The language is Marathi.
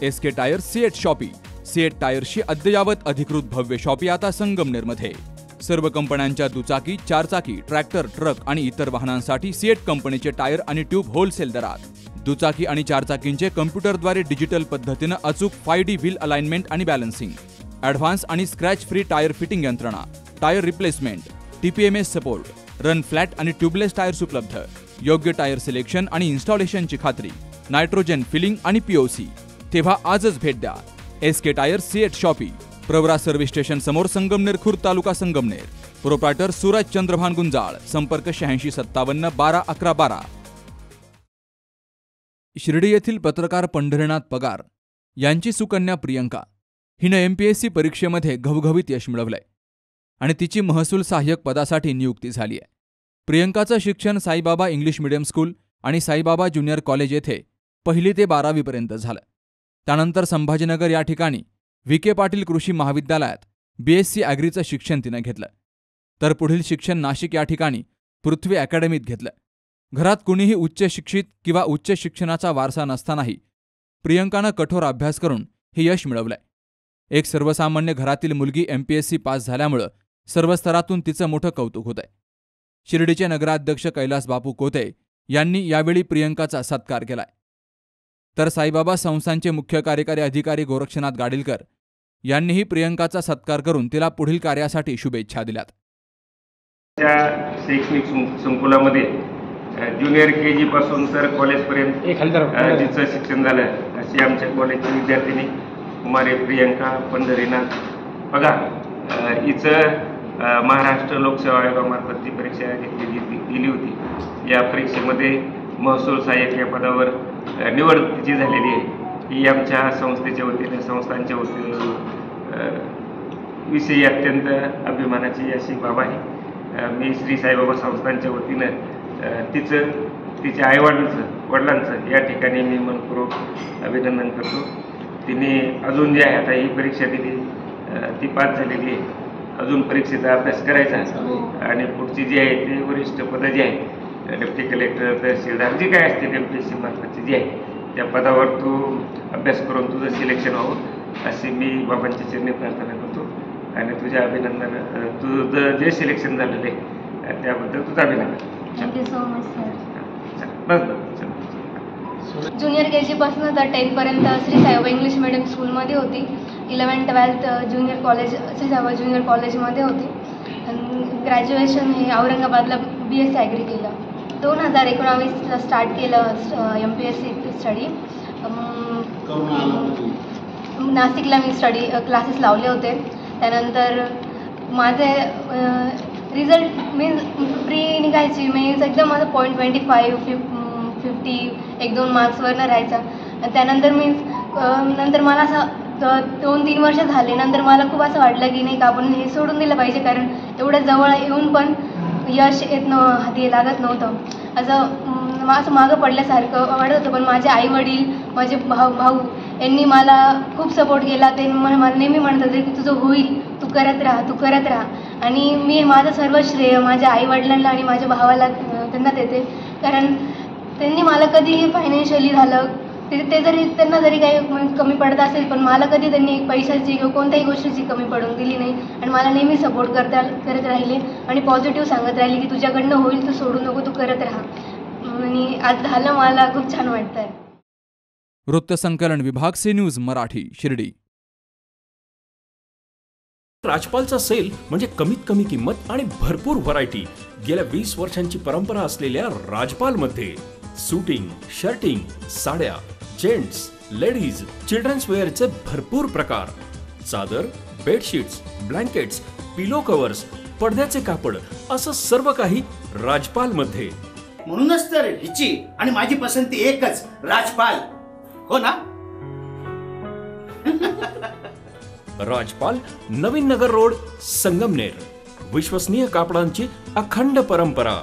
SK tyre CEAT shoppy. CEAT टायर्सची अद्ययावत अधिकृत भव्य शॉपी आता संगमनेरमध्ये। सर्व कंपन्यांच्या दुचाकी, चारचाकी, ट्रॅक्टर, ट्रक आणि इतर वाहनांसाठी सीएट कंपनीचे टायर आणि ट्यूब होलसेल दरात। दुचाकी आणि चारचाकींचे कम्प्युटरद्वारे डिजिटल पद्धतीने अचूक 5D व्हील अलाइनमेंट आणि बॅलन्सिंग, ॲडव्हान्स आणि स्क्रॅच फ्री टायर फिटिंग यंत्रणा, tyre replacement, TPMS support, run flat आणि ट्यूबलेस टायर्स उपलब्ध। योग्य टायर सिलेक्शन आणि इन्स्टॉलेशनची खात्री, नायट्रोजन फिलिंग आणि POC। तेव्हा आजच भेट द्या SK tyre CEAT shoppe, Pravara service station समोर, संगमनेर खुर्द, तालुका संगमनेर। प्रोप्रायटर सूरज चंद्रभान गुंजाळ। संपर्क 8657 12 11 12। शिर्डी येथील पत्रकार पंढरीनाथ पगार यांची सुकन्या प्रियंका हिने MPSC परीक्षेमध्ये घवघवीत यश मिळवलंय आणि तिची महसूल सहाय्यक पदासाठी नियुक्ती झाली आहे। प्रियंकाचं शिक्षण साईबाबा इंग्लिश मीडियम स्कूल आणि साईबाबा ज्युनियर कॉलेज येथे 1ली ते 12वी पर्यंत झालं। त्यानंतर संभाजीनगर या ठिकाणी VK पाटील कृषी महाविद्यालयात BSc ॲग्रीचं शिक्षण तिनं घेतलं। तर पुढील शिक्षण नाशिक या ठिकाणी पृथ्वी अकॅडमीत घेतलं। घरात कुणीही उच्च शिक्षित किंवा उच्च शिक्षणाचा वारसा नसतानाही प्रियंकानं कठोर अभ्यास करून हे यश मिळवलंय। एक सर्वसामान्य घरातील मुलगी MPSC पास झाल्यामुळं सर्व स्तरातून तिचं मोठं कौतुक होतंय। शिर्डीचे नगराध्यक्ष कैलास बापू कोते यांनी यावेळी प्रियंकाचा सत्कार केलाय। तर साईबाबा संस्थांचे मुख्य कार्यकारी अधिकारी गोरक्षनाथ गाडीलकर यांनीही प्रियंकाचा सत्कार करून तिला पुढील कार्यासाठी शुभेच्छा दिल्यात। शैक्षणिक संकुलामध्ये ज्युनियर KG पासून तर कॉलेजपर्यंत जिचं शिक्षण झालं अशी आमच्या कॉलेजची विद्यार्थिनी कुमारी प्रियंका पंढरीनाथ पगार हिचं महाराष्ट्र लोकसेवा आयोगामार्फत ती परीक्षा दिली होती। या परीक्षेमध्ये महसूल सहाय्यक या पदावर निवड तिची झालेली आहे। ही आमच्या संस्थेच्या वतीने संस्थांच्या विषयी अत्यंत अभिमानाची अशी बाब आहे। मी श्री साईबाबा संस्थांच्या वतीनं तिच्या वडिलांचं या ठिकाणी मी मनपूर्वक अभिनंदन करतो। तिने अजून जे आहे आता ही परीक्षा दिली ती पास झालेली आहे, अजून परीक्षेचा अभ्यास करायचा आणि पुढची जी आहे ती वरिष्ठ पदं जी आहे डेप्टी कलेक्टर, तहसीलदार जी काय असतील MPSC मार्फतची जी आहे त्या पदावर तू अभ्यास करून तुझं सिलेक्शन व्हावं अशी मी बाबांच्या चरणी प्रार्थना करतो आणि तुझे अभिनंदन, तुझं जे सिलेक्शन झालेलं आहे त्याबद्दल तुझं अभिनंदन। Thank you so much sir. Junior KG पासून तर 10th पर्यंत श्री साईबाबा इंग्लिश मीडियम स्कूलमध्ये होती। 11th 12th junior college Shri Saibaba junior कॉलेजमध्ये होती आणि ग्रॅज्युएशन हे औरंगाबादला BSc ॲग्री केलं। 2019ला स्टार्ट केलं MPSC स्टडी। नाशिकला मी स्टडी क्लासेस लावले होते। त्यानंतर माझे रिझल्ट मीन्स प्री निघायची मीन्स एकदम माझं 0.25 50 1-2 मार्क्सवरनं राहायचा। त्यानंतर मीन्स नंतर मला असं 2-3 वर्ष झाले नंतर मला खूप असं वाटलं की नाही का आपण हे सोडून दिलं पाहिजे, कारण एवढं जवळ येऊन पण यश हाती लागत नव्हतं। असं मागं पडल्यासारखं वाटत होतं। पण माझे आईवडील, माझे भाऊ यांनी मला खूप सपोर्ट केला। ते मला नेहमी म्हणत होते की तुझं होईल, तू करत राहा आणि मी माझं सर्व श्रेय माझ्या आईवडिलांना आणि माझ्या भावाला त्यांना देते, कारण त्यांनी मला कधीही फायनान्शियली झालं ते जरी त्यांना जरी काही कमी पडत असेल पण मला कधी त्यांनी पैशाची किंवा कोणत्याही गोष्टीची कमी पडून दिली नाही आणि मला नेहमी सपोर्ट करत राहिले आणि पॉझिटिव्ह सांगत राहिले की तुझ्याकडनं होईल, तू सोडू नको, तू करत राहा आणि आज झालं, मला खूप छान वाटतंय। वृत्तसंकलन विभाग सी न्यूज मराठी शिर्डी। राजपालचा सेल म्हणजे कमीत कमी किंमत आणि भरपूर व्हरायटी। गेल्या 20 वर्षांची परंपरा असलेल्या राजपालमध्ये सूटिंग, शर्टिंग, साड्या, जेंट्स, लेडीज, चिल्ड्रन्स वेअरचे भरपूर प्रकार, चादर, बेडशीट्स, ब्लँकेट्स, पिलो कव्हर्स, पडद्याचे कापड असं सर्व काही राजपालमध्ये। म्हणूनच तर हिची आणि माझी पसंती एकच, राजपाल, हो ना? राजपाल, नवीन नगर रोड, संगमनेर। विश्वसनीय कापडांची अखंड परंपरा।